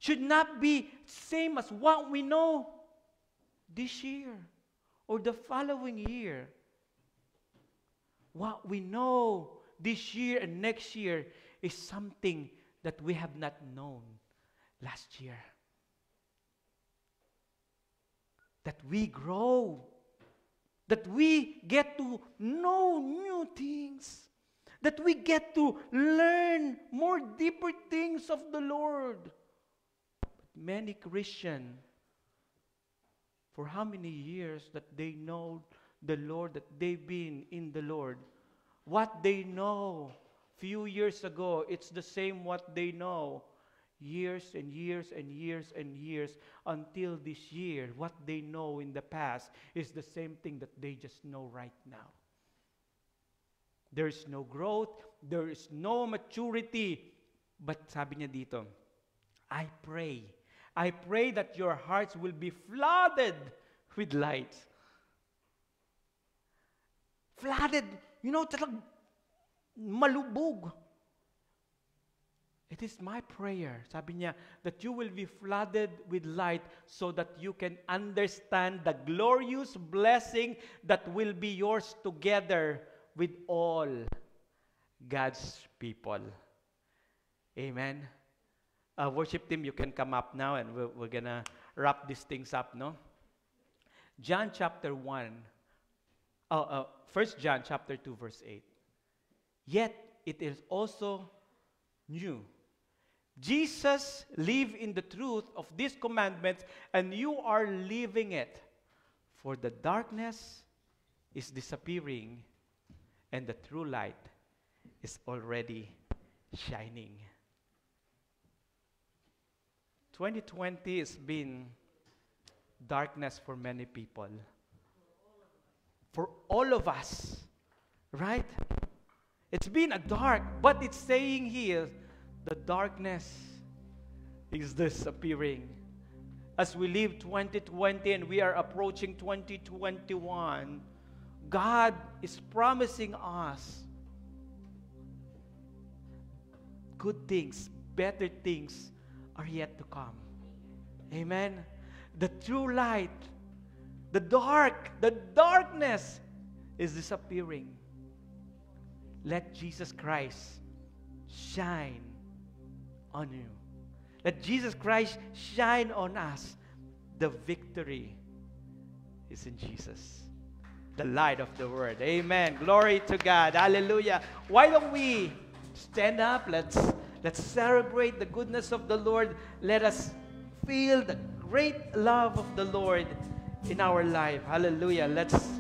[SPEAKER 1] should not be same as what we know this year or the following year. What we know this year and next year is something that we have not known last year. That we grow. That we get to know new things. That we get to learn more deeper things of the Lord. Many Christians, for how many years that they know the Lord, that they've been in the Lord, what they know few years ago, it's the same what they know years and years and years and years until this year. What they know in the past is the same thing that they just know right now. There is no growth, there is no maturity. But sabi niya dito, I pray that your hearts will be flooded with light. Flooded, talag malubog. It is my prayer, sabi niya, that you will be flooded with light so that you can understand the glorious blessing that will be yours together with all God's people. Amen. Worship team, you can come up now and we're going to wrap these things up, no? John chapter 1, 1 John chapter 2, verse 8. Yet it is also new. Jesus lived in the truth of these commandments, and you are living it. For the darkness is disappearing, and the true light is already shining. 2020 has been darkness for many people. For all of us, right? It's been a dark, but it's saying here, the darkness is disappearing. As we leave 2020 and we are approaching 2021, God is promising us good things, better things are yet to come. Amen. The true light, the darkness is disappearing. Let Jesus Christ shine on you. Let Jesus Christ shine on us. The victory is in Jesus, the light of the world. Amen. Glory to God. Hallelujah. Why don't we stand up? Let's celebrate the goodness of the Lord. Let us feel the great love of the Lord in our life. Hallelujah. Let's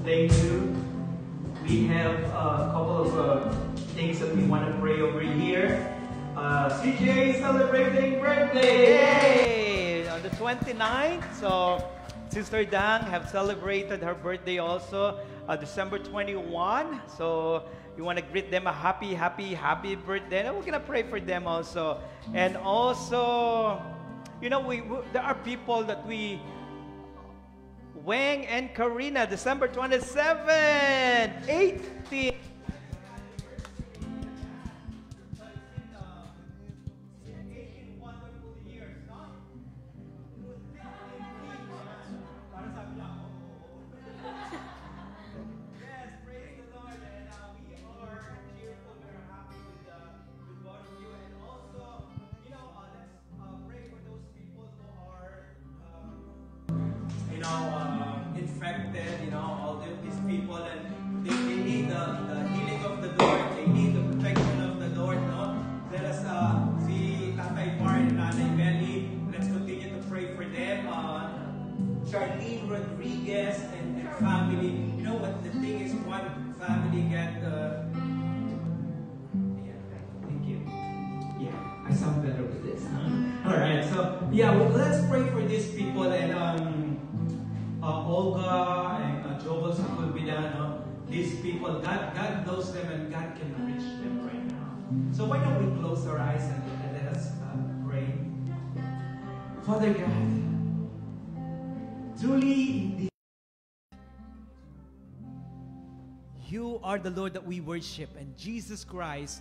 [SPEAKER 1] thank you. We have a couple of things that we want to pray over here. CJ celebrating birthday! Yay! On the 29th, so Sister Dang have celebrated her birthday also, December 21. So we want to greet them a happy birthday. And we're going to pray for them also. And also, you know, there are people that we, Wang and Karina, December 27, 18. Infected, you know, all these people, and they need the healing of the Lord, they need the protection of the Lord, no? Let us see Tatay Mar and Nanay Melly, let's continue to pray for them. Charlene Rodriguez and family, you know what the thing is, one family get thank you. Yeah, I sound better with this, huh? Alright, so yeah, well, let's pray for these people, and Olga and Joel Sakulbidano, these people, God knows them and God can reach them right now. So why don't we close our eyes and let us pray. Father God, truly indeed, you are the Lord that we worship, and Jesus Christ,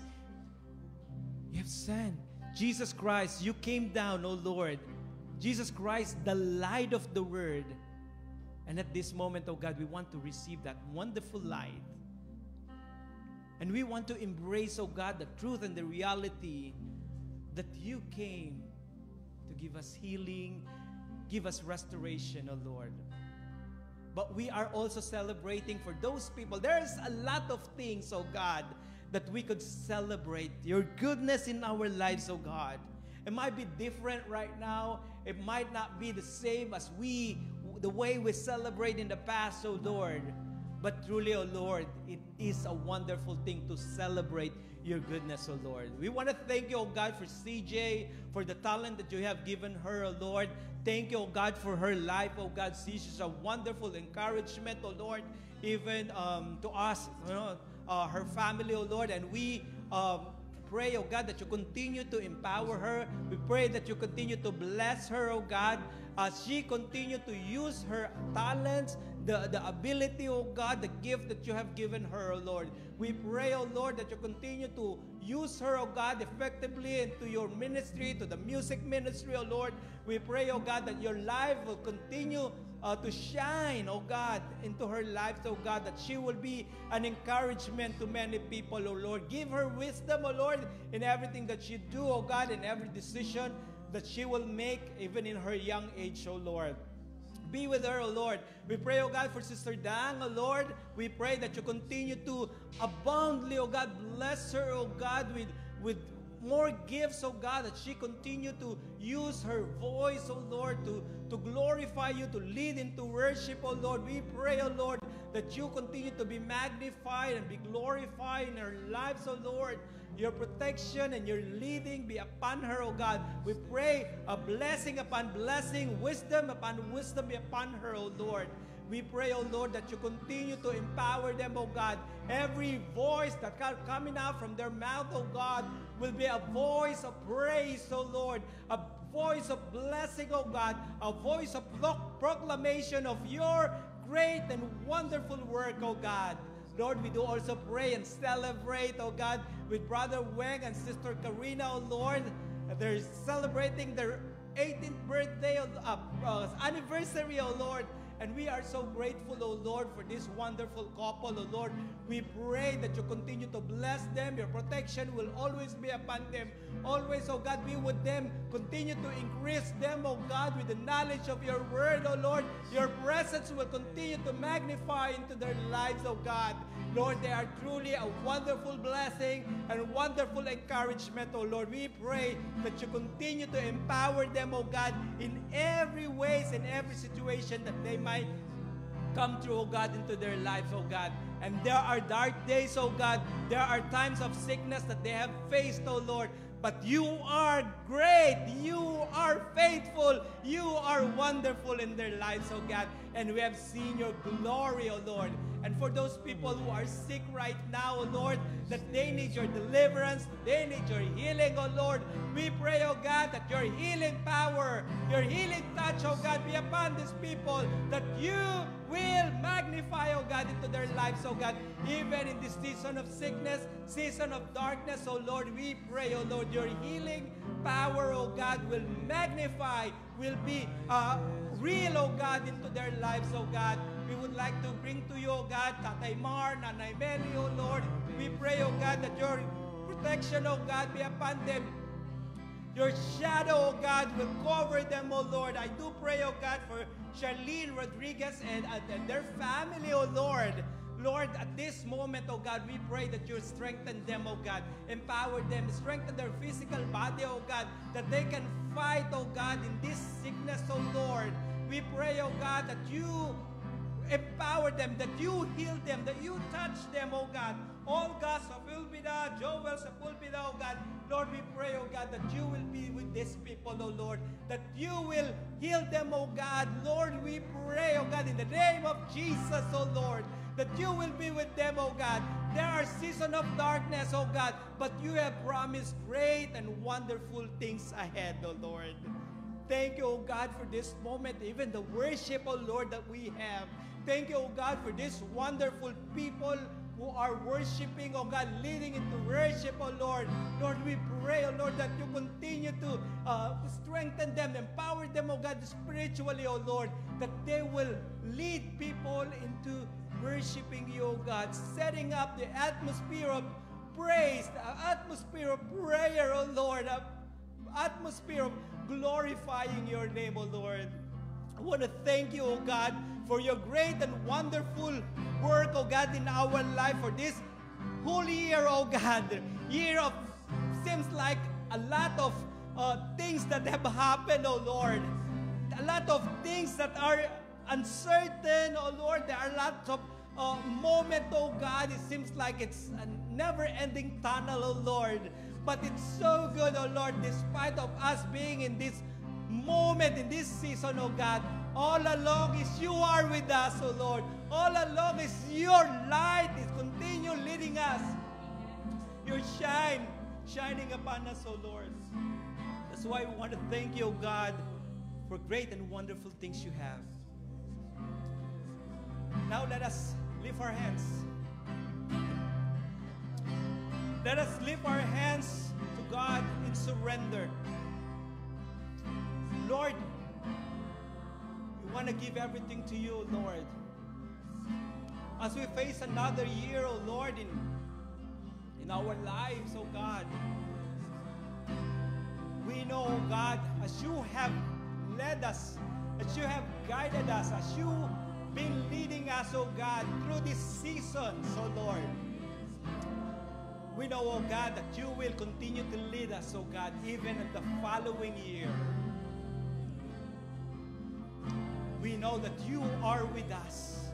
[SPEAKER 1] you have sent. Jesus Christ, you came down, O Lord. Jesus Christ, the light of the world. And at this moment, oh God, we want to receive that wonderful light. And we want to embrace, oh God, the truth and the reality that you came to give us healing, give us restoration, oh Lord. But we are also celebrating for those people. There's a lot of things, oh God, that we could celebrate. Your goodness in our lives, oh God. It might be different right now. It might not be the same as the way we celebrate in the past, oh Lord. But truly, oh Lord, it is a wonderful thing to celebrate your goodness, oh Lord. We want to thank you, oh God, for CJ, for the talent that you have given her, oh Lord. Thank you, oh God, for her life, oh God. She's a wonderful encouragement, oh Lord, even to us, you know, her family, oh Lord. And we pray, oh God, that you continue to empower her. We pray that you continue to bless her, oh God, as she continue to use her talents, the ability, oh God, the gift that you have given her, oh Lord. We pray, oh Lord, that you continue to use her, oh God, effectively into your ministry, to the music ministry, oh Lord. We pray, oh God, that your life will continue to shine, oh God, into her life, oh God, that she will be an encouragement to many people, oh Lord. Give her wisdom, oh Lord, in everything that she do, oh God, in every decision that she will make, even in her young age, oh Lord. Be with her, oh Lord. We pray, oh God, for Sister Dang, oh Lord. We pray that you continue to aboundly, oh God, bless her, oh God, with more gifts, oh God, that she continue to use her voice, oh Lord, to glorify you, to lead into worship, oh Lord. We pray, oh Lord, that you continue to be magnified and be glorified in her lives, oh Lord. Your protection and your leading be upon her, oh God. We pray a blessing upon blessing, wisdom upon wisdom be upon her, oh Lord. We pray, oh Lord, that you continue to empower them, oh God. Every voice that coming out from their mouth, oh God, will be a voice of praise, oh Lord. A voice of blessing, oh God. A voice of proclamation of your great and wonderful work, oh God. Lord, we do also pray and celebrate, oh God, with Brother Wang and Sister Karina, oh Lord. They're celebrating their 18th birthday, anniversary, oh Lord. And we are so grateful, oh Lord, for this wonderful couple, oh Lord. We pray that you continue to bless them. Your protection will always be upon them. Always, oh God, be with them. Continue to increase them, oh God, with the knowledge of your word, oh Lord. Your presence will continue to magnify into their lives, oh God. Lord, they are truly a wonderful blessing and wonderful encouragement, oh Lord. We pray that you continue to empower them, oh God, in every ways and every situation that they might
[SPEAKER 2] come through, oh God, into their lives, oh God. And there are dark days, oh God. There are times of sickness that they have faced, oh Lord. But you are great. You are faithful. You are wonderful in their lives, oh God. And we have seen your glory, oh Lord. And for those people who are sick right now, oh Lord, that they need your deliverance, they need your healing, oh Lord. We pray, oh God, that your healing power, your healing touch, oh God, be upon these people, that you will magnify, oh God, into their lives, oh God. Even in this season of sickness, season of darkness, oh Lord, we pray, oh Lord, your healing power, oh God, will magnify, will be real, oh God, into their lives, oh God. We would like to bring to you, oh God, Tatay Mar, Nanay Meli, oh Lord. We pray, oh God, that your protection, oh God, be upon them. Your shadow, oh God, will cover them, oh Lord. I do pray, oh God, for Charlene Rodriguez and their family, oh Lord. Lord, at this moment, oh God, we pray that you strengthen them, oh God. Empower them, strengthen their physical body, oh God, that they can fight, oh God, in this sickness, oh Lord. We pray, oh God, that you empower them, that you heal them, that you touch them, oh God. Olga Sepulveda, Joel Sepulveda, oh God. Lord, we pray, oh God, that you will be with these people, oh Lord, that you will heal them, oh God. Lord, we pray, oh God, in the name of Jesus, oh Lord, that you will be with them, oh God. There are seasons of darkness, oh God, but you have promised great and wonderful things ahead, oh Lord. Thank you, oh God, for this moment, even the worship, oh Lord, that we have. Thank you, oh God, for these wonderful people who are worshiping, oh God, leading into worship, oh Lord. Lord, we pray, oh Lord, that you continue to strengthen them, empower them, oh God, spiritually, oh Lord, that they will lead people into worshiping you, oh God, setting up the atmosphere of praise, the atmosphere of prayer, oh Lord, atmosphere of glorifying your name, oh Lord. I want to thank you, oh God, for your great and wonderful work, oh God, in our life for this whole year, oh God. Year of, seems like a lot of things that have happened, oh Lord. A lot of things that are uncertain, oh Lord. There are lots of moments, oh God. It seems like it's a never-ending tunnel, oh Lord. But it's so good, oh Lord, despite of us being in this moment, in this season, oh God, all along is you are with us, oh Lord. All along is your light is continue leading us. Your shining upon us, oh Lord. That's why we want to thank you, oh God, for great and wonderful things you have. Now let us lift our hands. Let us lift our hands to God in surrender. Lord, we want to give everything to you, Lord. As we face another year, oh Lord, in our lives, oh God, we know, oh God, as you have led us, as you have guided us, as you've been leading us, oh God, through these seasons, oh Lord, we know, oh God, that you will continue to lead us, oh God, even in the following year. We know that you are with us,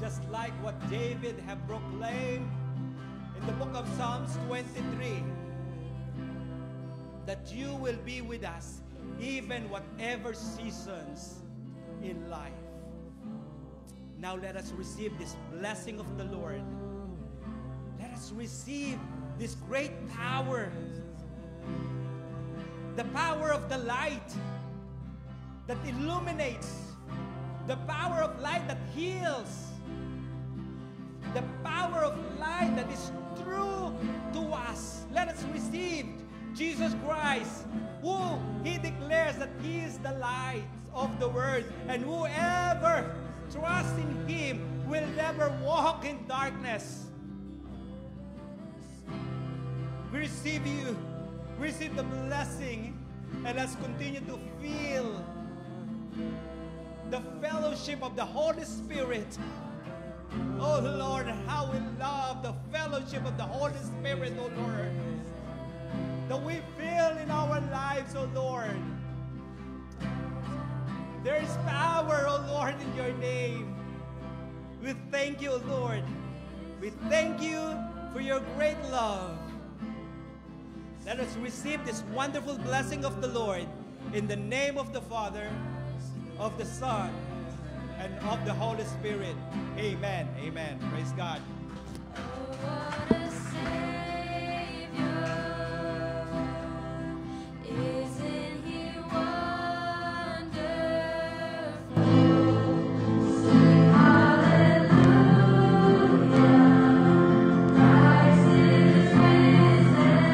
[SPEAKER 2] just like what David have proclaimed in the book of Psalms 23, that you will be with us even whatever seasons in life. Now let us receive this blessing of the Lord. Let us receive this great power, the power of the light that illuminates, the power of light that heals, the power of light that is true to us. Let us receive Jesus Christ, who He declares that He is the light of the world, and whoever trusts in Him will never walk in darkness. We receive you, we receive the blessing, and let's continue to feel the fellowship of the Holy Spirit. Oh Lord, how we love the fellowship of the Holy Spirit, oh Lord, that we feel in our lives, oh Lord. There is power, oh Lord, in your name. We thank you, Lord. We thank you for your great love. Let us receive this wonderful blessing of the Lord in the name of the Father, of the Son, and of the Holy Spirit. Amen. Amen. Praise God.
[SPEAKER 3] What a Savior, isn't He wonderful? Sing hallelujah, Christ is risen.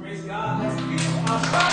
[SPEAKER 2] Praise God. Let's give a